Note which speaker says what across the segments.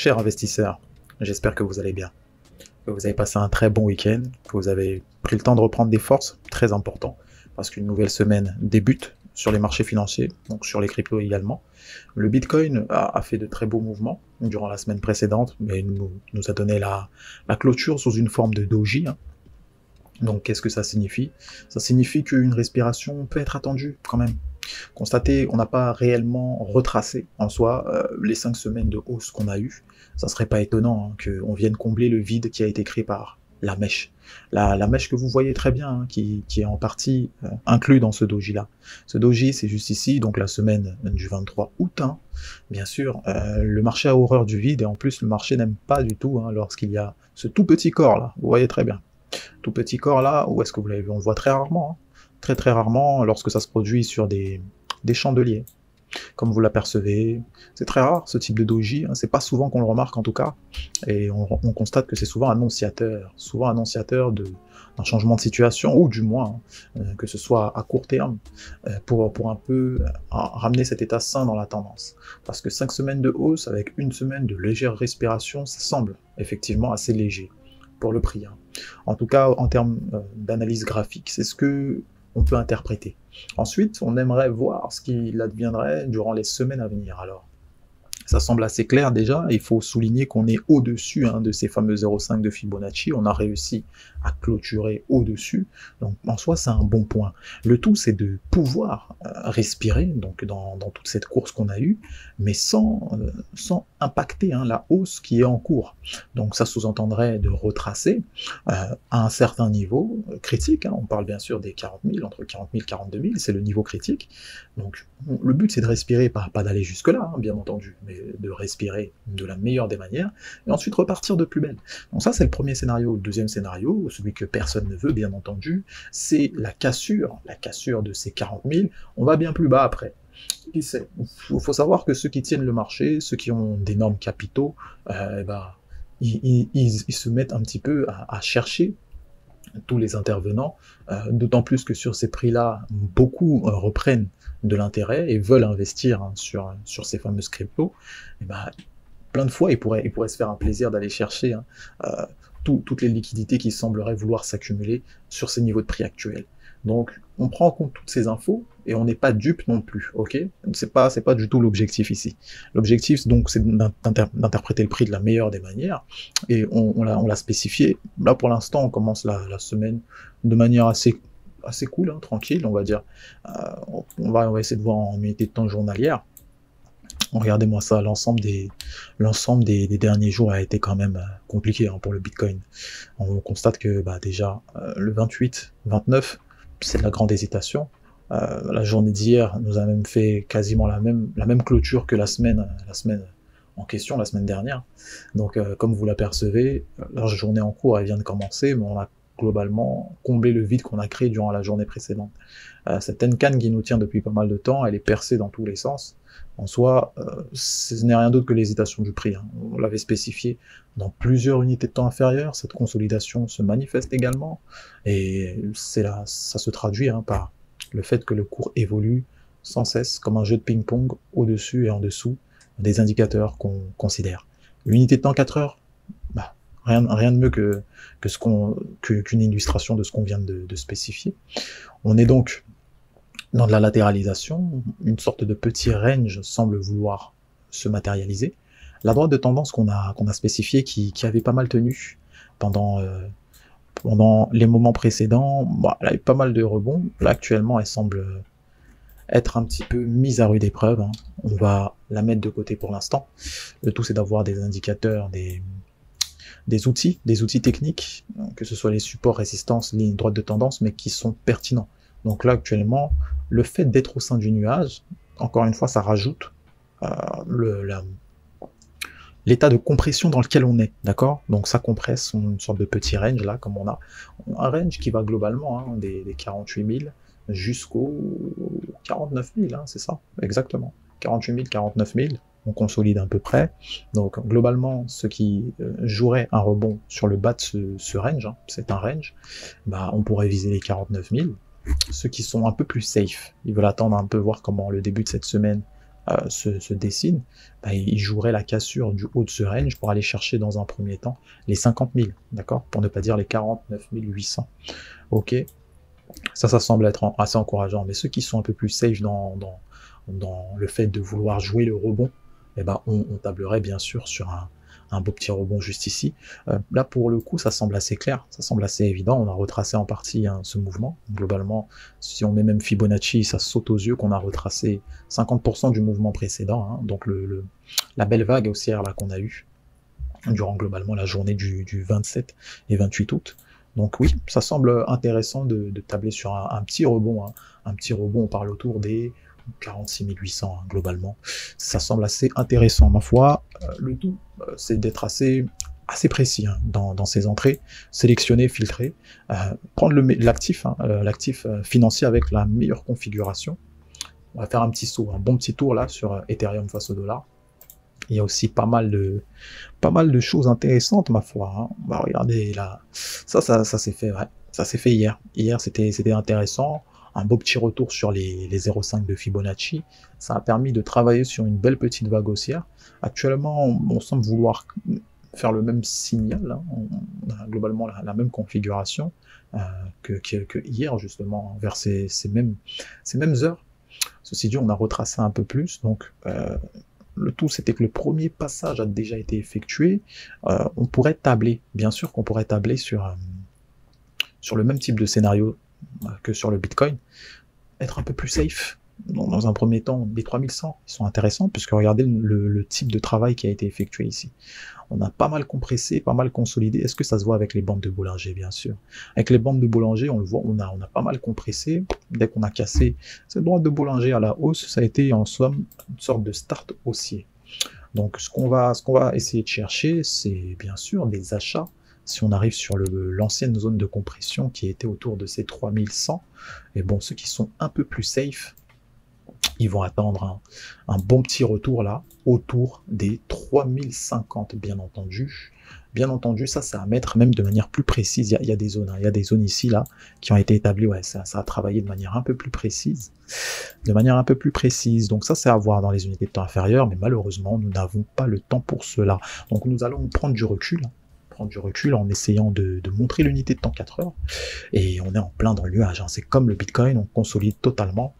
Speaker 1: Chers investisseurs, j'espère que vous allez bien, que vous avez passé un très bon week-end, que vous avez pris le temps de reprendre des forces, très important, parce qu'une nouvelle semaine débute sur les marchés financiers, donc sur les cryptos également. Le Bitcoin a fait de très beaux mouvements durant la semaine précédente, mais nous a donné la clôture sous une forme de doji. Donc qu'est-ce que ça signifie? Ça signifie qu'une respiration peut être attendue quand même. Constater, on n'a pas réellement retracé en soi les 5 semaines de hausse qu'on a eues. Ça serait pas étonnant qu'on vienne combler le vide qui a été créé par la mèche. La mèche que vous voyez très bien, qui est en partie inclus dans ce doji-là. Ce doji, c'est juste ici, donc la semaine du 23 août. Bien sûr, le marché a horreur du vide, et en plus, le marché n'aime pas du tout lorsqu'il y a ce tout petit corps-là. Vous voyez très bien. Tout petit corps-là, où est-ce que vous l'avez vu? On le voit très rarement. Très très rarement lorsque ça se produit sur des chandeliers, comme vous l'apercevez. C'est très rare ce type de doji, c'est pas souvent qu'on le remarque en tout cas, et on constate que c'est souvent annonciateur d'un changement de situation, ou du moins que ce soit à court terme, pour un peu ramener cet état sain dans la tendance. Parce que 5 semaines de hausse avec une semaine de légère respiration, ça semble effectivement assez léger pour le prix. En tout cas, en termes d'analyse graphique, c'est ce que on peut interpréter. Ensuite, on aimerait voir ce qu'il adviendrait durant les semaines à venir. Alors, ça semble assez clair déjà, il faut souligner qu'on est au-dessus de ces fameux 0,5 de Fibonacci, on a réussi à clôturer au-dessus, donc en soi c'est un bon point. Le tout c'est de pouvoir respirer donc dans toute cette course qu'on a eue, mais sans impacter la hausse qui est en cours. Donc ça sous-entendrait de retracer à un certain niveau critique, on parle bien sûr des 40 000, entre 40 000 et 42 000, c'est le niveau critique. Donc le but c'est de respirer, pas d'aller jusque-là, bien entendu, mais de respirer de la meilleure des manières, et ensuite repartir de plus belle. Donc ça c'est le premier scénario. Le deuxième scénario, celui que personne ne veut bien entendu, c'est la cassure de ces 40 000, on va bien plus bas après. Qui sait? Il faut savoir que ceux qui tiennent le marché, ceux qui ont d'énormes capitaux, ils se mettent un petit peu à chercher tous les intervenants, d'autant plus que sur ces prix-là, beaucoup reprennent de l'intérêt et veulent investir sur ces fameuses cryptos. Et plein de fois, ils pourraient se faire un plaisir d'aller chercher toutes les liquidités qui sembleraient vouloir s'accumuler sur ces niveaux de prix actuels. Donc, on prend en compte toutes ces infos et on n'est pas dupe non plus, ok? C'est pas du tout l'objectif ici. L'objectif, donc, c'est d'interpréter le prix de la meilleure des manières, et on l'a spécifié. Là, pour l'instant, on commence la semaine de manière assez cool, tranquille, on va dire. On va essayer de voir en unité de temps journalière. Regardez-moi ça, l'ensemble des derniers jours a été quand même compliqué pour le Bitcoin. On constate que déjà le 28, 29, c'est de la grande hésitation. La journée d'hier nous a même fait quasiment la même clôture que la semaine en question, la semaine dernière. Donc comme vous l'apercevez, la journée en cours elle vient de commencer, mais on a globalement comblé le vide qu'on a créé durant la journée précédente. Cette Tenkan qui nous tient depuis pas mal de temps, elle est percée dans tous les sens. En soi, ce n'est rien d'autre que l'hésitation du prix. On l'avait spécifié dans plusieurs unités de temps inférieures, cette consolidation se manifeste également, et ça se traduit par le fait que le cours évolue sans cesse comme un jeu de ping-pong au-dessus et en dessous des indicateurs qu'on considère. L'unité de temps 4 heures, rien de mieux qu'une illustration de ce qu'on vient de spécifier. On est donc dans de la latéralisation, une sorte de petit range semble vouloir se matérialiser. La droite de tendance qu'on a spécifiée, qui avait pas mal tenu pendant les moments précédents, elle a eu pas mal de rebonds. Là actuellement elle semble être un petit peu mise à rude épreuve. On va la mettre de côté pour l'instant. Le tout c'est d'avoir des indicateurs, des outils techniques, que ce soit les supports, résistance, ligne droite de tendance, mais qui sont pertinents. Donc là actuellement, le fait d'être au sein du nuage, encore une fois, ça rajoute l'état de compression dans lequel on est, d'accord? Donc ça compresse une sorte de petit range là, comme on a un range qui va globalement des 48 000 jusqu'aux 49 000, c'est ça, exactement, 48 000, 49 000, on consolide à peu près. Donc globalement, ce qui jouerait un rebond sur le bas de ce range, c'est un range, on pourrait viser les 49 000. Ceux qui sont un peu plus safe, ils veulent attendre un peu, voir comment le début de cette semaine se dessine, bah, il jouerait la cassure du haut de ce range pour aller chercher dans un premier temps les 50 000, d'accord? Pour ne pas dire les 49 800. Ok, ça semble être assez encourageant. Mais ceux qui sont un peu plus safe dans le fait de vouloir jouer le rebond, eh ben, on tablerait bien sûr sur un beau petit rebond juste ici. Là, pour le coup, ça semble assez clair, ça semble assez évident. On a retracé en partie ce mouvement. Globalement, si on met même Fibonacci, ça saute aux yeux qu'on a retracé 50% du mouvement précédent. Hein. Donc la belle vague haussière là qu'on a eue durant globalement la journée du 27 et 28 août. Donc oui, ça semble intéressant de tabler sur un petit rebond. Hein. Un petit rebond, on parle autour des 46 800 hein, globalement. Ça semble assez intéressant, ma foi. Le tout, c'est d'être assez précis hein, dans ses entrées, sélectionner, filtrer, prendre l'actif hein, financier avec la meilleure configuration. On va faire un petit saut, un bon petit tour là sur Ethereum face au dollar. Il y a aussi pas mal de choses intéressantes, ma foi. Hein. On va regarder là. Ça s'est fait, ouais. Ça s'est fait hier. Hier, c'était intéressant. Un beau petit retour sur les 0,5 de Fibonacci. Ça a permis de travailler sur une belle petite vague haussière. Actuellement, on semble vouloir faire le même signal. Hein. On a globalement la même configuration que hier, justement, vers ces mêmes heures. Ceci dit, on a retracé un peu plus. Donc, le tout, c'était que le premier passage a déjà été effectué. On pourrait tabler, bien sûr qu'on pourrait tabler sur le même type de scénario que sur le Bitcoin, être un peu plus safe. Dans un premier temps, les 3100, ils sont intéressants, puisque regardez le type de travail qui a été effectué ici. On a pas mal compressé, pas mal consolidé. Est-ce que ça se voit avec les bandes de Bollinger? Bien sûr. Avec les bandes de Bollinger, on le voit, on a pas mal compressé. Dès qu'on a cassé cette droite de Bollinger à la hausse, ça a été en somme une sorte de start haussier. Donc ce qu'on va essayer de chercher, c'est bien sûr des achats. Si on arrive sur l'ancienne zone de compression qui était autour de ces 3100, et bon, ceux qui sont un peu plus safe, ils vont attendre un bon petit retour là, autour des 3050, bien entendu. Bien entendu, ça à mettre même de manière plus précise. Il y a des zones, hein, il y a des zones ici là qui ont été établies. Ouais, ça a travaillé de manière un peu plus précise. Donc ça, c'est à voir dans les unités de temps inférieures, mais malheureusement, nous n'avons pas le temps pour cela. Donc nous allons prendre du recul. En essayant de montrer l'unité de temps 4 heures. Et on est en plein dans le nuage. Hein. C'est comme le Bitcoin, on consolide totalement.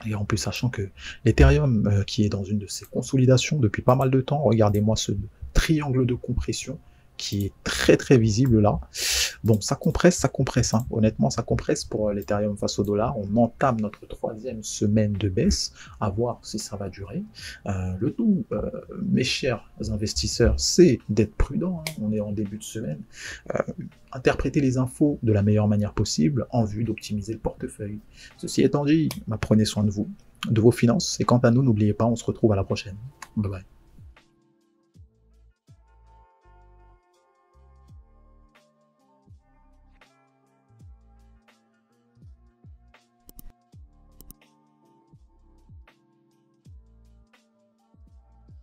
Speaker 1: Et en plus, sachant que l'Ethereum, qui est dans une de ses consolidations depuis pas mal de temps, regardez-moi ce triangle de compression qui est très très visible là. Bon, ça compresse, hein. Honnêtement, ça compresse pour l'Ethereum face au dollar. On entame notre 3e semaine de baisse, à voir si ça va durer. Le tout, mes chers investisseurs, c'est d'être prudent. Hein. On est en début de semaine. Interpréter les infos de la meilleure manière possible en vue d'optimiser le portefeuille. Ceci étant dit, prenez soin de vous, de vos finances. Et quant à nous, n'oubliez pas, on se retrouve à la prochaine. Bye bye.